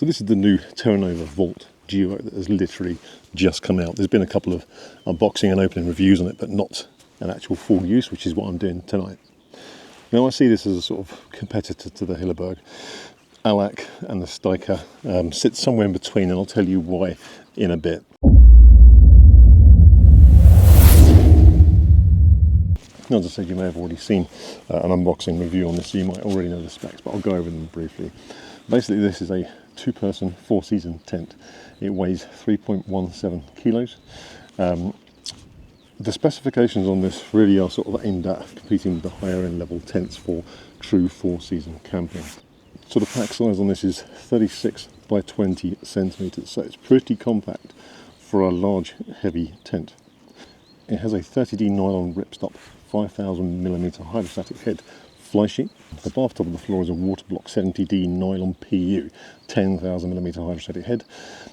So this is the new Terra Nova Vault Duo that has literally just come out. There's been a couple of unboxing and opening reviews on it, but not an actual full use, which is what I'm doing tonight. Now I see this as a sort of competitor to the Hilleberg. Alak and the Steiker sit somewhere in between, and I'll tell you why in a bit. As I said, you may have already seen an unboxing review on this, so you might already know the specs, but I'll go over them briefly. Basically, this is a two-person, four-season tent. It weighs 3.17 kilos. The specifications on this really are sort of aimed at competing with the higher-end level tents for true four-season camping. So the pack size on this is 36 by 20 centimeters, so it's pretty compact for a large, heavy tent. It has a 30D nylon ripstop 5000mm hydrostatic head fly sheet. The bathtop of the floor is a Waterblock 70D nylon PU 10,000mm hydrostatic head,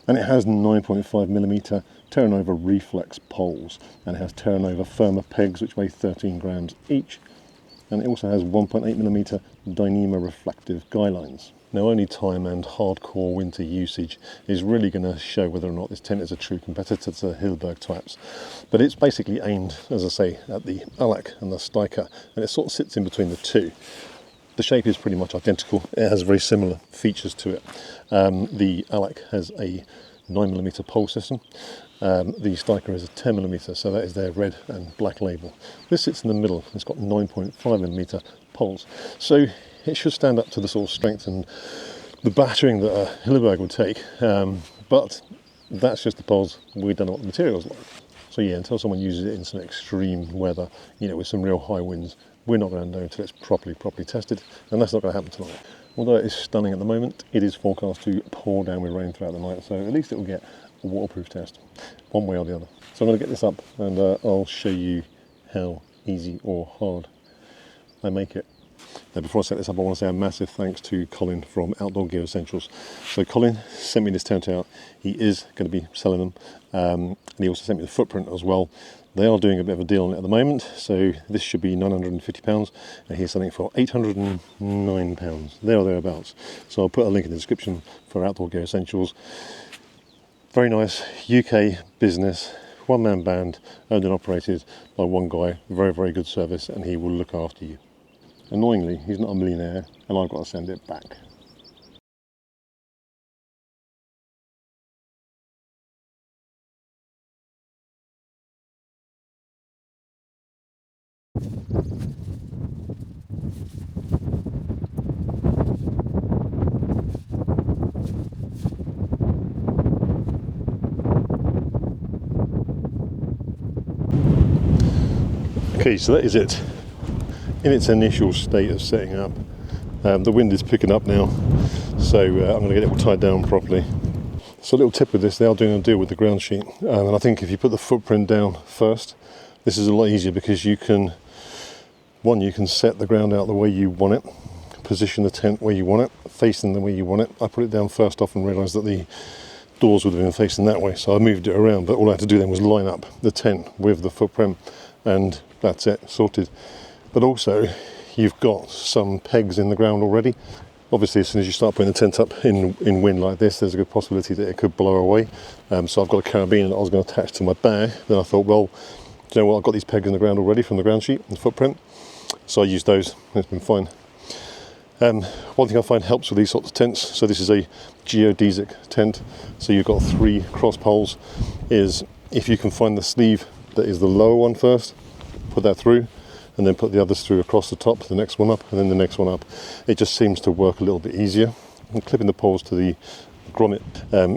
and it has 9.5mm Terra Nova reflex poles, and it has Terra Nova firmer pegs which weigh 13 grams each, and it also has 1.8mm Dyneema reflective guy lines. Now only time and hardcore winter usage is really going to show whether or not this tent is a true competitor to the Hilleberg types. But it's basically aimed, as I say, at the Alak and the Steiker, and it sort of sits in between the two. The shape is pretty much identical. It has very similar features to it. The Alak has a 9mm pole system. The Steiker is a 10mm, so that is their red and black label. This sits in the middle. It's got 9.5mm poles. So it should stand up to the sort of strength and the battering that a Hilleberg would take, but that's just the poles. We don't know what the material's like. So yeah, until someone uses it in some extreme weather, with some real high winds, we're not going to know until it's properly tested, and that's not going to happen tonight. Although it is stunning at the moment, it is forecast to pour down with rain throughout the night, so at least it will get a waterproof test, one way or the other. So I'm going to get this up, and I'll show you how easy or hard I make it. Now, before I set this up, I want to say a massive thanks to Colin from Outdoor Gear Essentials. So Colin sent me this tent out. He is going to be selling them, and he also sent me the footprint as well. They are doing a bit of a deal on it at the moment, so this should be £950, and he's selling it for £809, there or thereabouts. So I'll put a link in the description for Outdoor Gear Essentials. Very nice UK business, one-man band, owned and operated by one guy. Very, very good service, and he will look after you. Annoyingly, he's not a millionaire, and I've got to send it back. Okay, so that is it. In its initial state of setting up. The wind is picking up now, so I'm going to get it all tied down properly. So a little tip with this, they are doing a deal with the ground sheet, and I think if you put the footprint down first, this is a lot easier because you can set the ground out the way you want it, position the tent where you want it, facing the way you want it. I put it down first off and realised that the doors would have been facing that way, so I moved it around, but all I had to do then was line up the tent with the footprint, and that's it, sorted. But also, you've got some pegs in the ground already. Obviously, as soon as you start putting the tent up in wind like this, there's a good possibility that it could blow away. So I've got a carabiner that I was going to attach to my bag. Then I thought, well, do you know what? I've got these pegs in the ground already from the ground sheet and the footprint. So I used those, and it's been fine. One thing I find helps with these sorts of tents, so this is a geodesic tent. So you've got 3 cross poles, is if you can find the sleeve that is the lower one first, put that through, and then put the others through across the top, the next one up, and then the next one up. It just seems to work a little bit easier. And clipping the poles to the grommet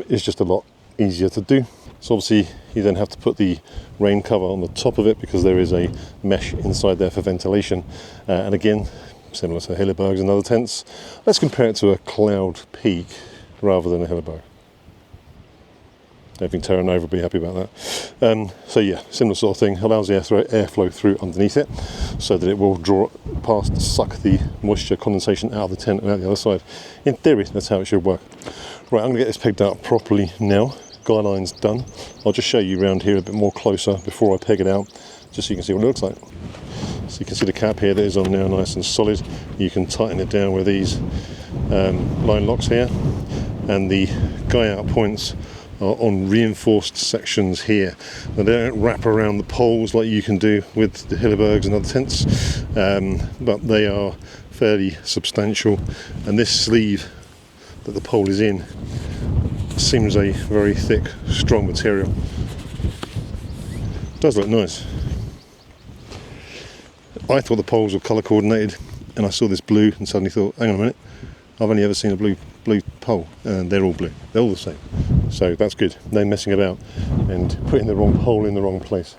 is just a lot easier to do. So obviously you then have to put the rain cover on the top of it because there is a mesh inside there for ventilation. And again, similar to Hillebergs and other tents, let's compare it to a Cloud Peak rather than a Hilleberg. I think Terra Nova will be happy about that. So yeah, similar sort of thing. Allows the airflow through underneath it so that it will suck the moisture condensation out of the tent and out the other side. In theory, that's how it should work. Right, I'm going to get this pegged out properly now. Guy line's done. I'll just show you around here a bit more closer before I peg it out, just so you can see what it looks like. So you can see the cap here that is on now nice and solid. You can tighten it down with these line locks here. and the guy out points are on reinforced sections here. Now, they don't wrap around the poles like you can do with the Hillebergs and other tents, but they are fairly substantial, and this sleeve that the pole is in seems a very thick, strong material. It does look nice. I thought the poles were colour coordinated, and I saw this blue and suddenly thought, hang on a minute, I've only ever seen a blue pole, and they're all blue. They're all the same. So that's good. No messing about and putting the wrong pole in the wrong place.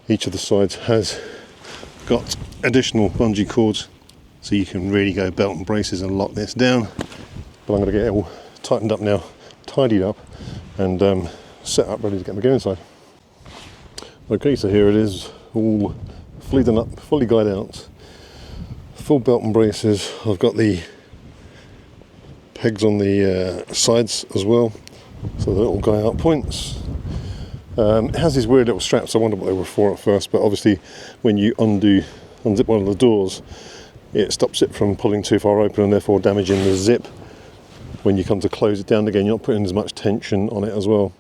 Each of the sides has got additional bungee cords, so you can really go belt and braces and lock this down. But I'm going to get it all tightened up now, tidied up, and set up ready to get my gear inside. Okay, so here it is, all fully done up, fully guyed out, full belt and braces. I've got the pegs on the sides as well, so the little guy out points. It has these weird little straps. I wonder what they were for at first, but obviously when you unzip one of the doors, it stops it from pulling too far open and therefore damaging the zip. When you come to close it down again, you're not putting as much tension on it as well,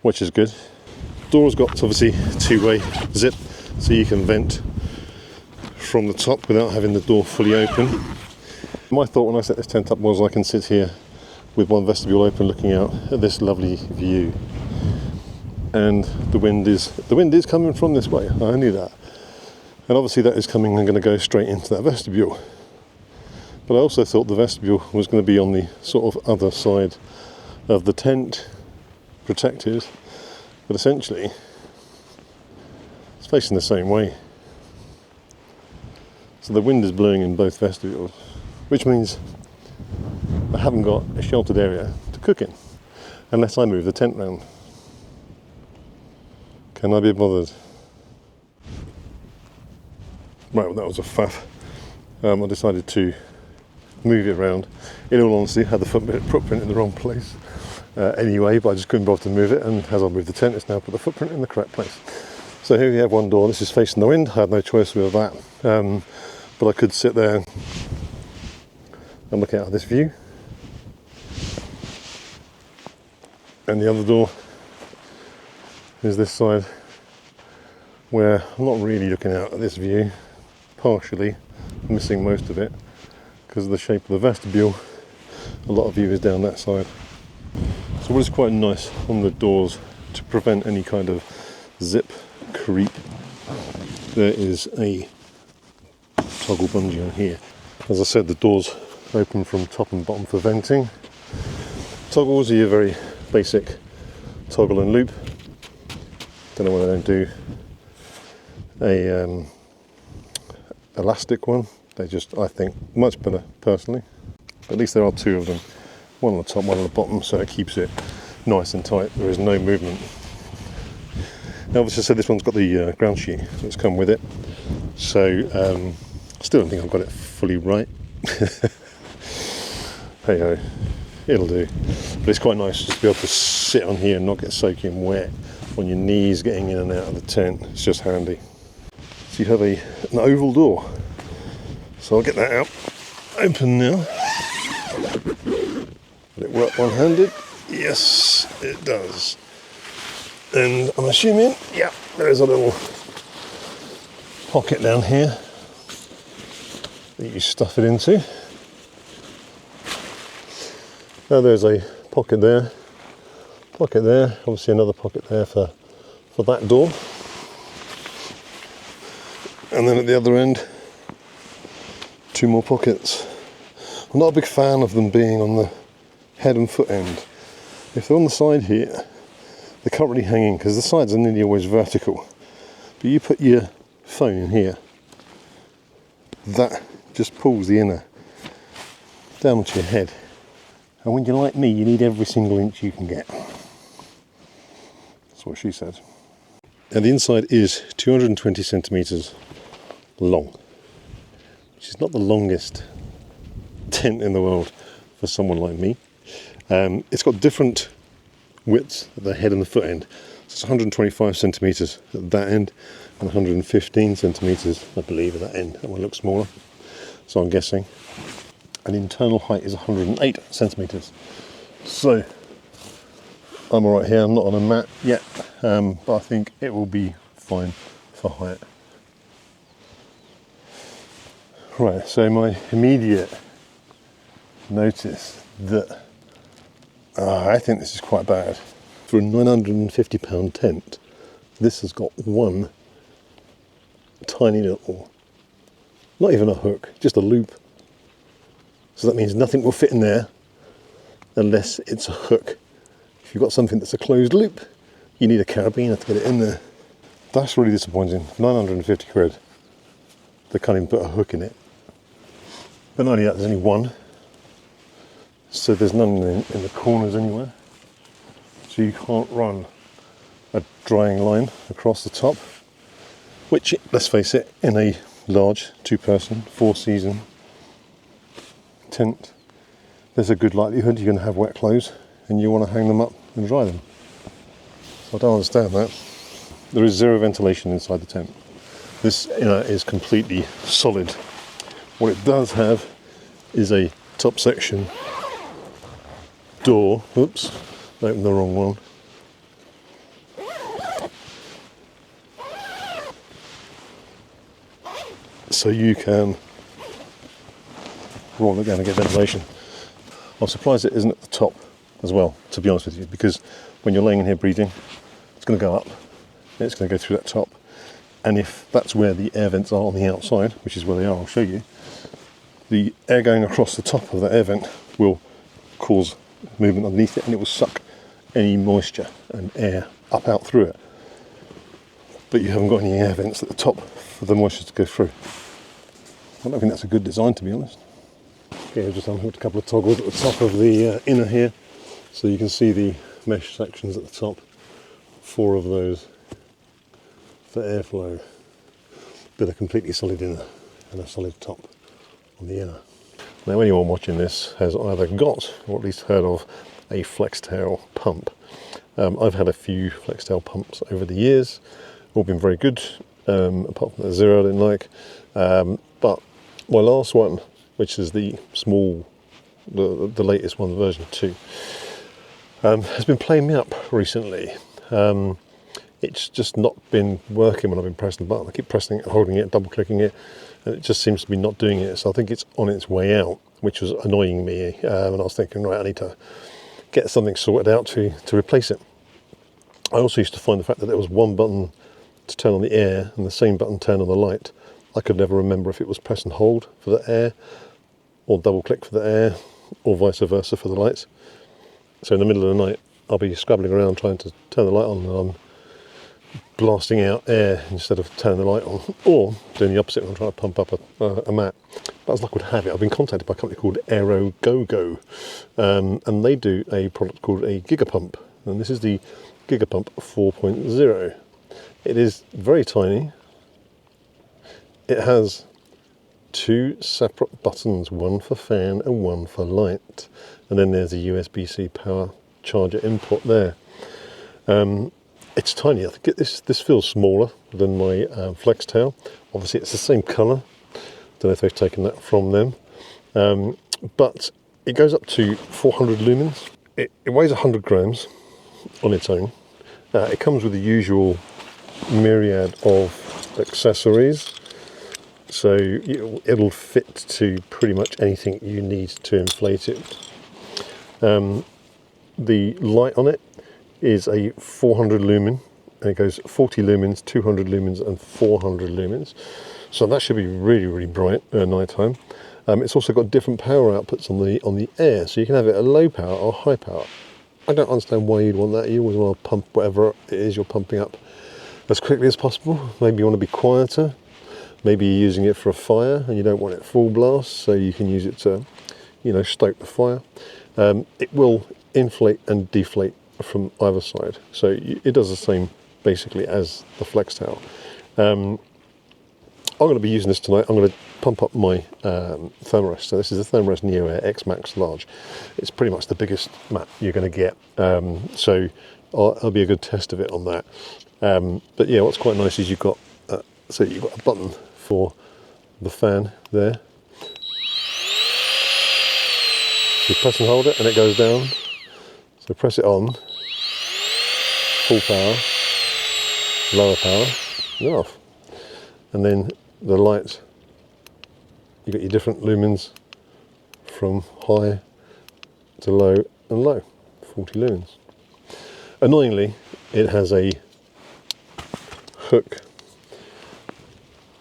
which is good. Door's got obviously two-way zip, so you can vent from the top without having the door fully open. My thought when I set this tent up was I can sit here with one vestibule open looking out at this lovely view, and the wind is coming from this way. I knew that, and obviously that is coming and going to go straight into that vestibule. But I also thought the vestibule was going to be on the sort of other side of the tent, protected, but essentially it's facing the same way. So the wind is blowing in both vestibules, which means I haven't got a sheltered area to cook in unless I move the tent round. Can I be bothered? Right, well, that was a faff. I decided to move it around. In all honesty, I had the footprint in the wrong place anyway, but I just couldn't bother to move it, and as I moved the tent, it's now put the footprint in the correct place. So here we have one door. This is facing the wind. I had no choice with that, but I could sit there and look out at this view. And the other door is this side, where I'm not really looking out at this view, partially missing most of it because of the shape of the vestibule. A lot of view is down that side. So what is quite nice on the doors to prevent any kind of zip creep, there is a toggle bungee on here. As I said, the doors open from top and bottom for venting. Toggles are your very basic toggle and loop. Don't know why they don't do a elastic one. They just, I think, much better personally. At least there are two of them, one on the top, one on the bottom, so it keeps it nice and tight. There is no movement. Now, obviously, I said this one's got the ground sheet that's come with it, so still don't think I've got it fully right. Hey ho, it'll do. But it's quite nice just to be able to sit on here and not get soaking wet on your knees getting in and out of the tent. It's just handy. So you have an oval door. So I'll get that out. Open now. Will it work one-handed? Yes, it does. And I'm assuming, yeah, there's a little pocket down here that you stuff it into. Now there's a pocket there, obviously another pocket there for that door. And then at the other end, two more pockets. I'm not a big fan of them being on the head and foot end. If they're on the side here, they're currently hanging because the sides are nearly always vertical. But you put your phone in here, that just pulls the inner down to your head. And when you're like me, you need every single inch you can get. That's what she said. And the inside is 220 centimetres long, which is not the longest tent in the world for someone like me. It's got different widths at the head and the foot end. So it's 125 centimetres at that end and 115 centimetres, I believe, at that end. That one looks smaller, so I'm guessing. and internal height is 108 centimetres. So I'm all right here. I'm not on a mat yet, but I think it will be fine for height. Right, so my immediate notice that I think this is quite bad. For a £950 tent, this has got one tiny little, not even a hook, just a loop. So that means nothing will fit in there unless it's a hook. If you've got something that's a closed loop, you need a carabiner to get it in there. That's really disappointing. 950 quid. They can't even put a hook in it. But not only that, there's only one. So there's none in the corners anywhere. So you can't run a drying line across the top, which, let's face it, in a large 2-person, 4-season tent, there's a good likelihood you're going to have wet clothes and you want to hang them up and dry them. So I don't understand that. There is zero ventilation inside the tent. This is completely solid. What it does have is a top section door. Oops, I opened the wrong one. So you can roll it down and get ventilation. I'm surprised it isn't at the top as well, to be honest with you, because when you're laying in here breathing, it's going to go up and it's going to go through that top. And if that's where the air vents are on the outside, which is where they are, I'll show you, the air going across the top of that air vent will cause movement underneath it, and it will suck any moisture and air up out through it. But you haven't got any air vents at the top for the moisture to go through. I don't think that's a good design, to be honest. Okay, I've just unhooked a couple of toggles at the top of the inner here, so you can see the mesh sections at the top. 4 of those for airflow, with a completely solid inner and a solid top on the inner. Now, anyone watching this has either got, or at least heard of, a FlexTail pump. I've had a few FlexTail pumps over the years, all been very good, apart from the Zero I didn't like. But my last one, which is the small, the latest one, version 2, has been playing me up recently. It's just not been working when I've been pressing the button. I keep pressing it, holding it, double clicking it, and it just seems to be not doing it. So I think it's on its way out, which was annoying me. And I was thinking, right, I need to get something sorted out to replace it. I also used to find the fact that there was one button to turn on the air and the same button to turn on the light. I could never remember if it was press and hold for the air, or double click for the air, or vice versa for the lights. So in the middle of the night, I'll be scrabbling around trying to turn the light on, and I'm blasting out air instead of turning the light on, or doing the opposite when I'm trying to pump up a mat. But as luck would have it, I've been contacted by a company called Aero Go-Go, and they do a product called a Gigapump, and this is the Gigapump 4.0. It is very tiny. It has 2 separate buttons, one for fan and one for light, and then there's a USB-C power charger input there. It's tiny. I think this feels smaller than my FlexTail. Obviously, it's the same colour. Don't know if they've taken that from them. But it goes up to 400 lumens. It weighs 100 grams on its own. It comes with the usual myriad of accessories. So it'll fit to pretty much anything you need to inflate it. The light on it is a 400 lumen, and it goes 40 lumens, 200 lumens and 400 lumens. So that should be really, really bright at night time. It's also got different power outputs on the air, so you can have it at low power or high power. I don't understand why you'd want that. You always want to pump whatever it is you're pumping up as quickly as possible. Maybe you want to be quieter. Maybe you're using it for a fire and you don't want it full blast, so you can use it to, stoke the fire. It will inflate and deflate from either side, so it does the same basically as the FlexTail. I'm going to be using this tonight. I'm going to pump up my Thermarest. So this is the Thermarest Neo Air X Max Large. It's pretty much the biggest mat you're going to get, so I'll be a good test of it on that. But yeah, what's quite nice is you've got a button for the fan there. So you press and hold it and it goes down. So press it on, full power, lower power, and off. And then the light, you got your different lumens from high to low and low, 40 lumens. Annoyingly, it has a hook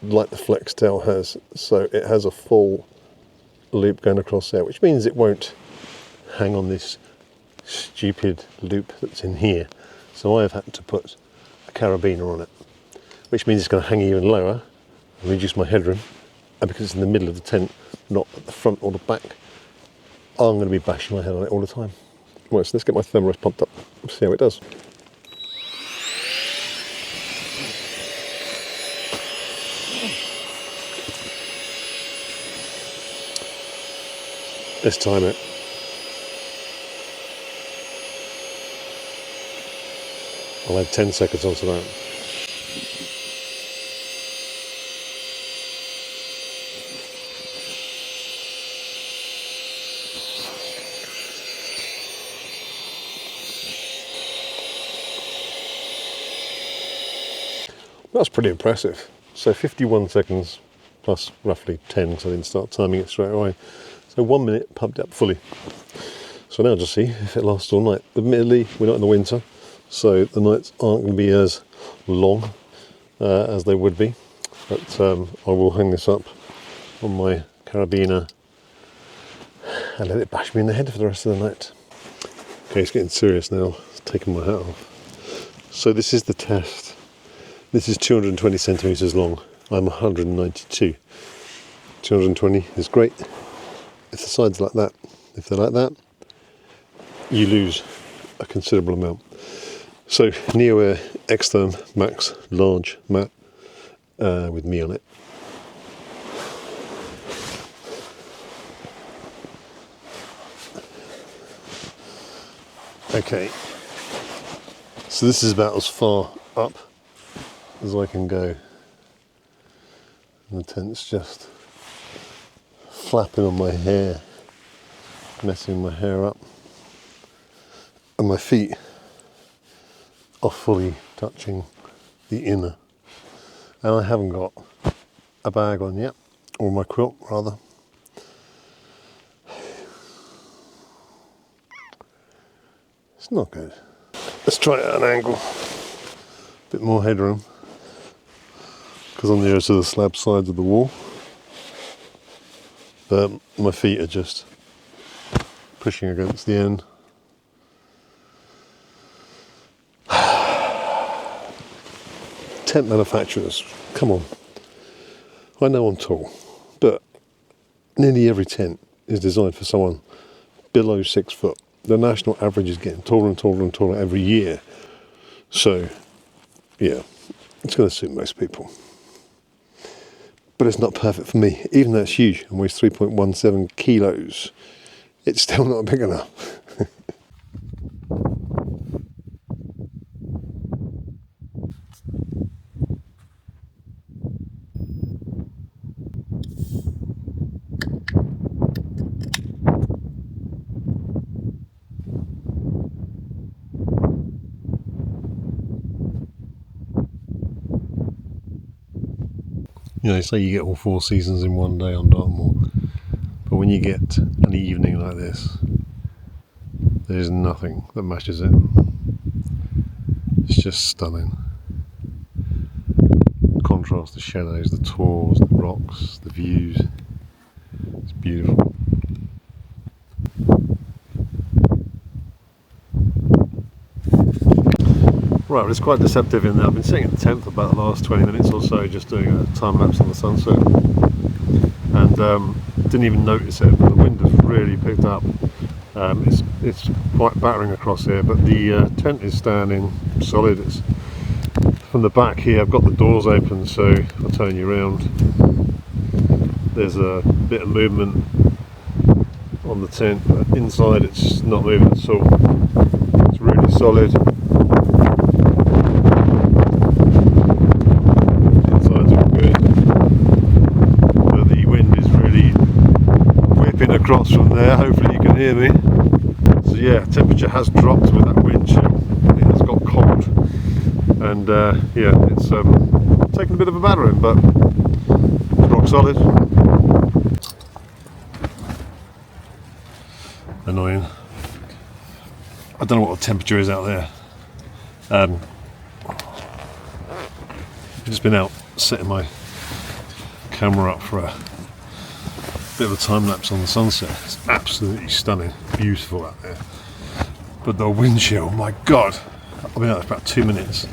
like the Flextail has, so it has a full loop going across there, which means it won't hang on this stupid loop that's in here. So I've had to put a carabiner on it, which means it's going to hang even lower and reduce my headroom. And because it's in the middle of the tent, not at the front or the back, I'm going to be bashing my head on it all the time. Right, so let's get my thermalrest pumped up, see how it does. Let's time it. I'll add 10 seconds onto that. That's pretty impressive. So 51 seconds plus roughly 10 because I didn't start timing it straight away. So 1 minute pumped up fully. So now just see if it lasts all night. Admittedly, we're not in the winter, so the nights aren't going to be as long as they would be. But I will hang this up on my carabiner and let it bash me in the head for the rest of the night. Okay, it's getting serious now. It's taking my hat off. So this is the test. This is 220 centimetres long. I'm 192. 220 is great. If the side's like that, if they're like that, you lose a considerable amount. So NeoAir Xtherm Max large mat with me on it. Okay, so this is about as far up as I can go. And the tent's just flapping on my hair, messing my hair up. And my feet are fully touching the inner. And I haven't got a bag on yet, or my quilt rather. It's not good. Let's try it at an angle. A bit more headroom, because I'm nearer to the slab sides of the wall. But my feet are just pushing against the end. Tent manufacturers, come on. I know I'm tall, but nearly every tent is designed for someone below 6 foot. The national average is getting taller and taller and taller every year. So, yeah, it's going to suit most people. But it's not perfect for me. Even though it's huge and weighs 3.17 kilos, it's still not big enough. You know, say you get all 4 seasons in one day on Dartmoor, but when you get an evening like this, there's nothing that matches it. It's just stunning. The contrast, the shadows, the tors, the rocks, the views. It's beautiful. Right, well, it's quite deceptive in that I've been sitting in the tent for about the last 20 minutes or so, just doing a time lapse on the sunset, and didn't even notice it, but the wind has really picked up. It's quite battering across here, but the tent is standing solid. It's from the back here. I've got the doors open, so I'll turn you around. There's a bit of movement on the tent, but inside it's not moving at all. It's really solid. Across from there, hopefully you can can hear me. So yeah, temperature has dropped with that wind chill. It has got cold, and yeah, it's taken a bit of a battering, but it's rock solid. Annoying. I don't know what the temperature is out there. I've just been out setting my camera up for a bit of a time lapse on the sunset. It's absolutely stunning, beautiful out there. But the wind chill, my God! I've been out there for about 2 minutes.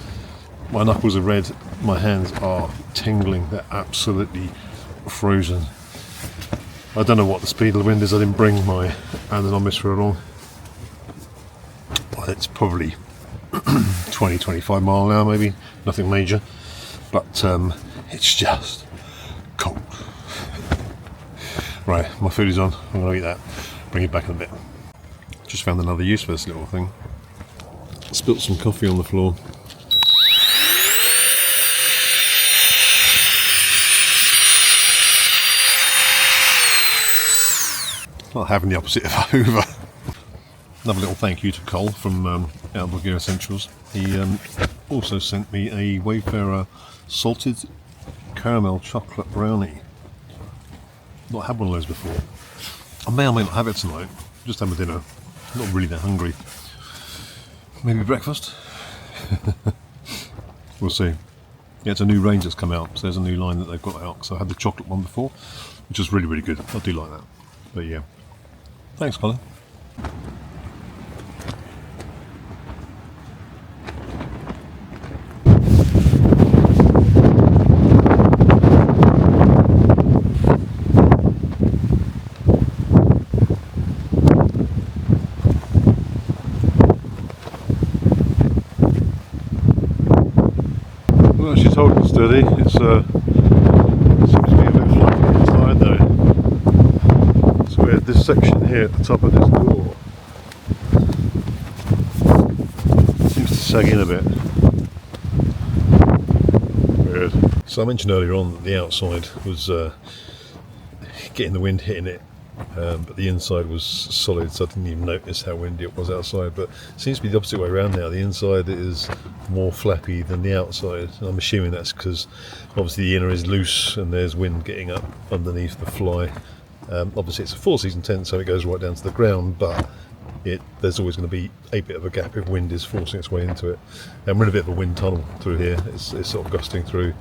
My knuckles are red, my hands are tingling, they're absolutely frozen. I don't know what the speed of the wind is. I didn't bring my anemometer along. It's probably 20-25 mile an hour, maybe, nothing major, but it's just cold. Right, my food is on. I'm going to eat that, bring it back in a bit. Just found another use for this little thing. Spilt some coffee on the floor. Not having the opposite of Hoover. Another little thank you to Cole from Outdoor Gear Essentials. He also sent me a Wayfarer salted caramel chocolate brownie. Not had one of those before. I may or may not have it tonight. Just had my dinner. Not really that hungry. Maybe breakfast? We'll see. Yeah, it's a new range that's come out. So there's a new line that they've got out. So I had the chocolate one before, which was really, really good. I do like that. But yeah. Thanks, Colin. Well, she's holding steady. It's seems to be a bit fluffy inside though. So we have this section here at the top of this door. Seems to sag in a bit. Weird. So I mentioned earlier on that the outside was getting the wind hitting it. But the inside was solid, so I didn't even notice how windy it was outside. But it seems to be the opposite way around now. The inside is more flappy than the outside, and I'm assuming that's because obviously the inner is loose and there's wind getting up underneath the fly. Obviously it's a 4-season tent, so it goes right down to the ground, but there's always going to be a bit of a gap if wind is forcing its way into it. And we're in a bit of a wind tunnel through here. It's sort of gusting through,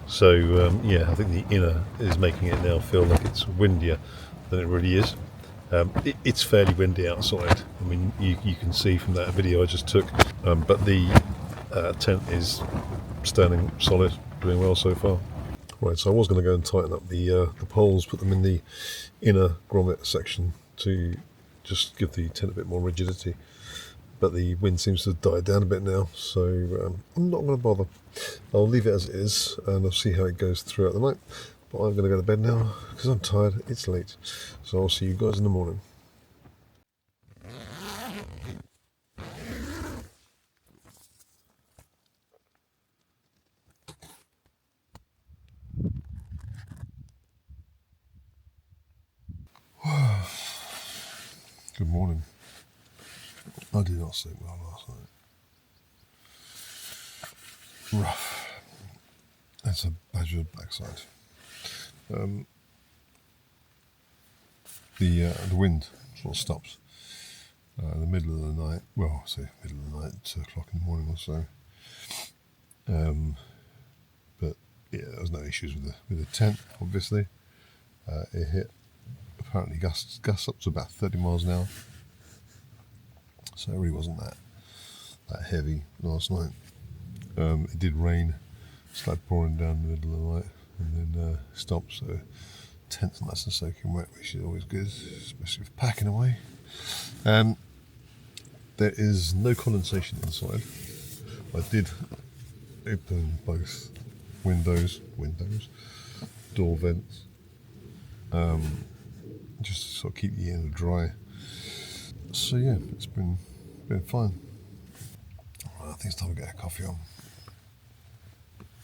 so yeah, I think the inner is making it now feel like it's windier than it really is. It's fairly windy outside. I mean, you can see from that video I just took, but the tent is standing solid, doing well so far. Right, so I was going to go and tighten up the poles, put them in the inner grommet section to just give the tent a bit more rigidity. But the wind seems to have died down a bit now, so I'm not going to bother. I'll leave it as it is, and I'll see how it goes throughout the night. But I'm going to go to bed now because I'm tired. It's late, so I'll see you guys in the morning. Good morning. I did not sleep well last night. Rough. That's a badger's backside. The wind sort of stops in the middle of the night. Well, I say middle of the night, 2 o'clock in the morning or so. But yeah, there was no issues with the tent. Obviously, it hit apparently gusts up to about 30 miles an hour. So it really wasn't that heavy last night. It did rain, started pouring down in the middle of the night, and then stopped. So tent's nice and soaking wet, which is always good, especially for packing away. There is no condensation inside. I did open both windows, door vents, just to sort of keep the air dry. So yeah, it's been fine. I think it's time to get a coffee on.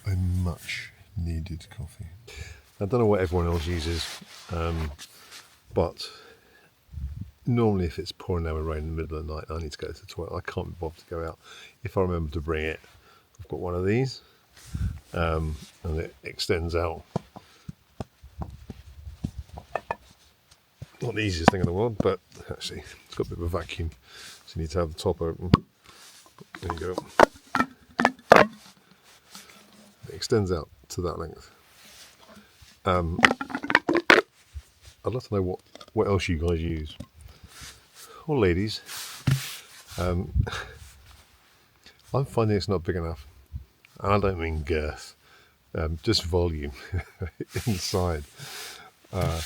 A much needed coffee. I don't know what everyone else uses, but normally if it's pouring down with rain in the middle of the night, I need to go to the toilet. I can't be bothered to go out. If I remember to bring it, I've got one of these, and it extends out. Not the easiest thing in the world, but actually it's got a bit of a vacuum, so you need to have the top open. There you go. It extends out to that length. I'd love to know what else you guys use, or ladies. I'm finding it's not big enough, and I don't mean girth, just volume inside. I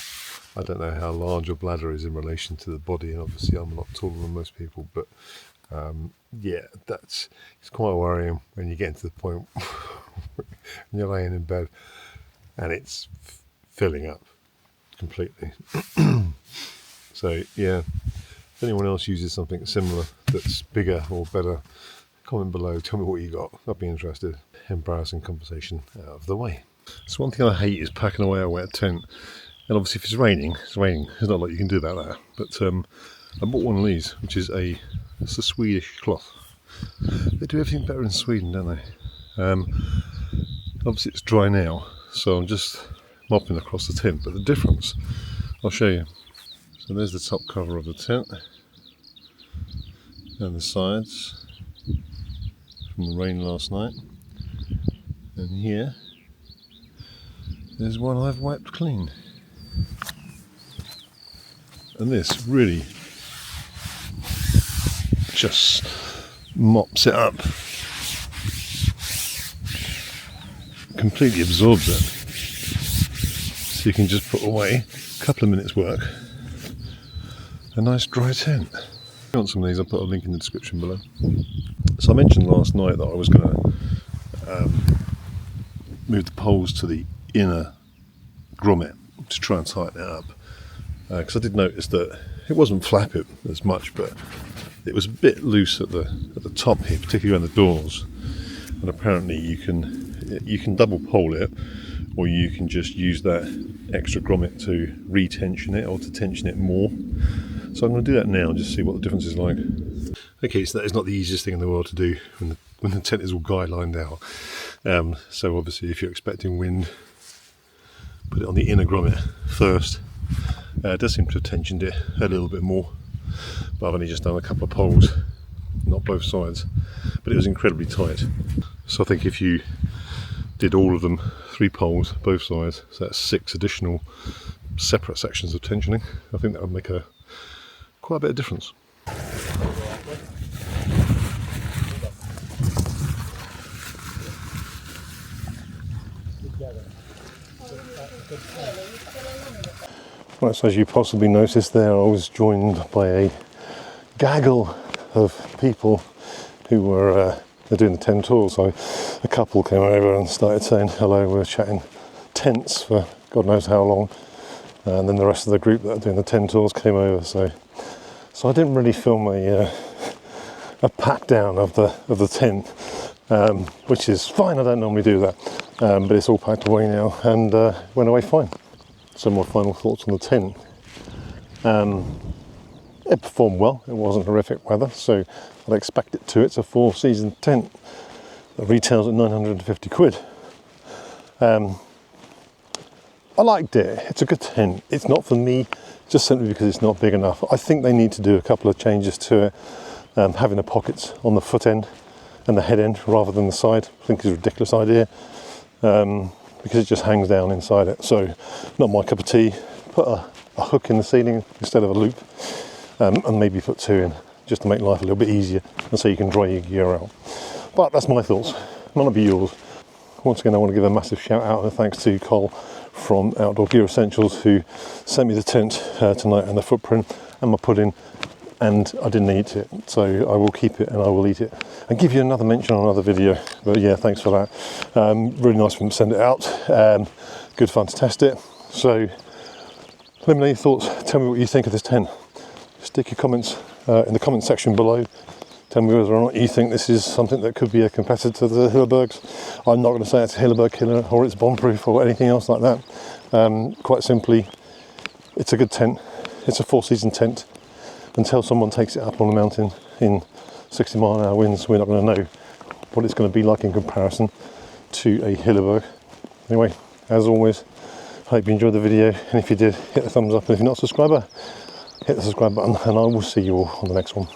don't know how large your bladder is in relation to the body, and obviously I'm a lot taller than most people, but yeah, it's quite worrying when you get to the point when you're laying in bed and it's filling up completely. So yeah, if anyone else uses something similar that's bigger or better, comment below, tell me what you got. I'd be interested. Embarrassing conversation out of the way. So one thing I hate is packing away a wet tent. And obviously if it's raining, it's raining. There's not a lot you can do about that. But I bought one of these, which is it's a Swedish cloth. They do everything better in Sweden, don't they? Obviously it's dry now, so I'm just mopping across the tent. But the difference, I'll show you. So there's the top cover of the tent. And the sides from the rain last night. And here, there's one I've wiped clean. And this really just mops it up, completely absorbs it, so you can just put away a couple of minutes work, a nice dry tent. If you want some of these, I'll put a link in the description below. So I mentioned last night that I was going to move the poles to the inner grommet to try and tighten it up, because I did notice that it wasn't flapping as much, but it was a bit loose at the top here, particularly around the doors. And apparently you can double pole it, or you can just use that extra grommet to retension it or to tension it more. So I'm going to do that now and just see what the difference is like. Okay, so that is not the easiest thing in the world to do when the tent is all guy-lined out. So obviously if you're expecting wind, put it on the inner grommet first. It does seem to have tensioned it a little bit more, but I've only just done a couple of poles, not both sides, but it was incredibly tight. So I think if you did all of them, 3 poles, both sides, so that's 6 additional separate sections of tensioning, I think that would make quite a bit of difference. Right, so as you possibly noticed there, I was joined by a gaggle of people who were they're doing the tent tour. So a couple came over and started saying hello. We were chatting tents for God knows how long, and then the rest of the group that are doing the tent tours came over. So I didn't really film a pack down of the tent, which is fine. I don't normally do that, but it's all packed away now and went away fine. Some more final thoughts on the tent. It performed well. It wasn't horrific weather, so I'd expect it to. It's a 4-season tent that retails at 950 quid. I liked it. It's a good tent. It's not for me, just simply because it's not big enough. I think they need to do a couple of changes to it. Having the pockets on the foot end and the head end rather than the side, I think is a ridiculous idea. Because it just hangs down inside it. So not my cup of tea. Put a hook in the ceiling instead of a loop, and maybe put 2 in just to make life a little bit easier and so you can dry your gear out. But that's my thoughts, might not be yours. Once again, I want to give a massive shout out and thanks to Cole from Outdoor Gear Essentials who sent me the tent tonight and the footprint and my pudding, and I didn't eat it, so I will keep it and I will eat it and give you another mention on another video. But yeah, thanks for that. Really nice of them to send it out. Good fun to test it. So let me know your thoughts. Tell me what you think of this tent. Stick your comments in the comment section below. Tell me whether or not you think this is something that could be a competitor to the Hillebergs. I'm not going to say it's a Hilleberg killer or it's bomb-proof or anything else like that. Quite simply, it's a good tent. It's a 4-season tent. until someone takes it up on the mountain in 60-mile-an-hour winds, we're not going to know what it's going to be like in comparison to a Hilleberg. Anyway, as always, hope you enjoyed the video, and if you did, hit the thumbs up, and if you're not a subscriber, hit the subscribe button, and I will see you all on the next one.